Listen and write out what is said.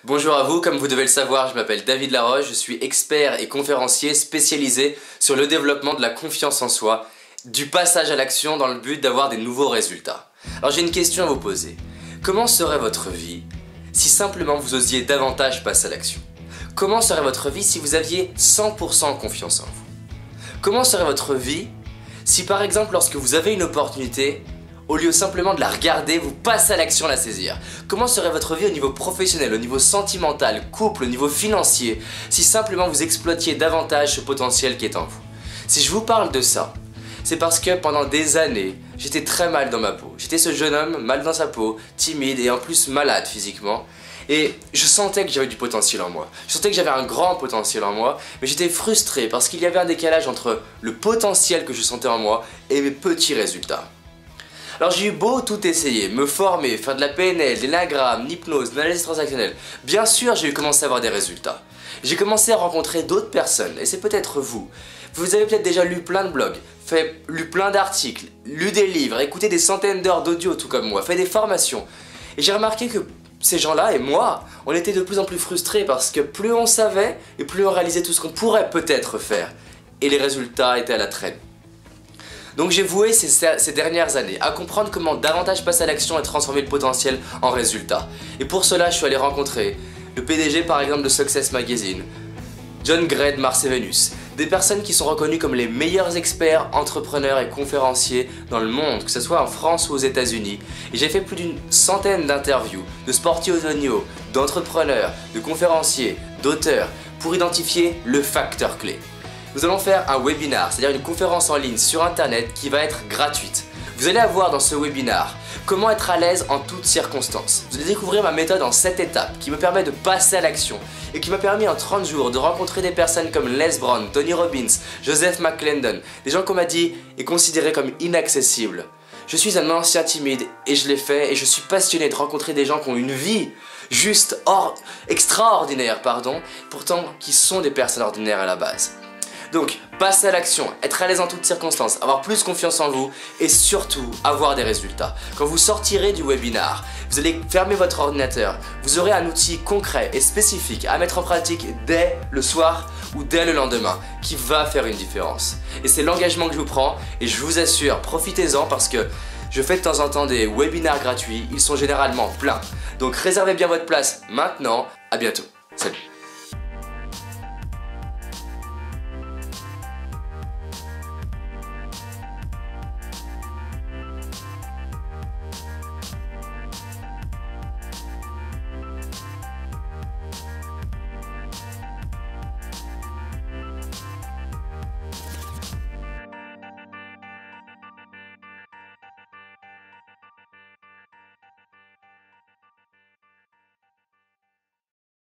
Bonjour à vous, comme vous devez le savoir, je m'appelle David Laroche, je suis expert et conférencier spécialisé sur le développement de la confiance en soi, du passage à l'action dans le but d'avoir des nouveaux résultats. Alors j'ai une question à vous poser. Comment serait votre vie si simplement vous osiez davantage passer à l'action? Comment serait votre vie si vous aviez 100% confiance en vous? Comment serait votre vie si par exemple lorsque vous avez une opportunité, au lieu simplement de la regarder, vous passez à l'action la saisir? Comment serait votre vie au niveau professionnel, au niveau sentimental, couple, au niveau financier, si simplement vous exploitiez davantage ce potentiel qui est en vous? Si je vous parle de ça, c'est parce que pendant des années, j'étais très mal dans ma peau. J'étais ce jeune homme mal dans sa peau, timide et en plus malade physiquement. Et je sentais que j'avais du potentiel en moi. Je sentais que j'avais un grand potentiel en moi, mais j'étais frustré parce qu'il y avait un décalage entre le potentiel que je sentais en moi et mes petits résultats. Alors j'ai eu beau tout essayer, me former, faire de la PNL, de l'anagramme, l'hypnose, de l'analyse transactionnelle. Bien sûr, j'ai commencé à avoir des résultats. J'ai commencé à rencontrer d'autres personnes, et c'est peut-être vous. Vous avez peut-être déjà lu plein de blogs, lu plein d'articles, lu des livres, écouté des centaines d'heures d'audio tout comme moi, fait des formations. Et j'ai remarqué que ces gens-là et moi, on était de plus en plus frustrés parce que plus on savait et plus on réalisait tout ce qu'on pourrait peut-être faire. Et les résultats étaient à la traîne. Donc j'ai voué ces dernières années à comprendre comment davantage passer à l'action et transformer le potentiel en résultat. Et pour cela, je suis allé rencontrer le PDG par exemple de Success Magazine, John Gray de Mars et Vénus, des personnes qui sont reconnues comme les meilleurs experts, entrepreneurs et conférenciers dans le monde, que ce soit en France ou aux États-Unis. Et j'ai fait plus d'une centaine d'interviews de sportifs de haut niveau, d'entrepreneurs, de conférenciers, d'auteurs, pour identifier le facteur clé. Nous allons faire un webinar, c'est-à-dire une conférence en ligne sur internet qui va être gratuite. Vous allez avoir dans ce webinar comment être à l'aise en toutes circonstances. Vous allez découvrir ma méthode en 7 étapes qui me permet de passer à l'action et qui m'a permis en 30 jours de rencontrer des personnes comme Les Brown, Tony Robbins, Joseph McClendon, des gens qu'on m'a dit et considérés comme inaccessibles. Je suis un ancien timide et je l'ai fait et je suis passionné de rencontrer des gens qui ont une vie juste extraordinaire, pourtant qui sont des personnes ordinaires à la base. Donc, passer à l'action, être à l'aise en toutes circonstances, avoir plus confiance en vous et surtout avoir des résultats. Quand vous sortirez du webinar, vous allez fermer votre ordinateur, vous aurez un outil concret et spécifique à mettre en pratique dès le soir ou dès le lendemain qui va faire une différence. Et c'est l'engagement que je vous prends et je vous assure, profitez-en parce que je fais de temps en temps des webinars gratuits, ils sont généralement pleins. Donc réservez bien votre place maintenant, à bientôt. Salut!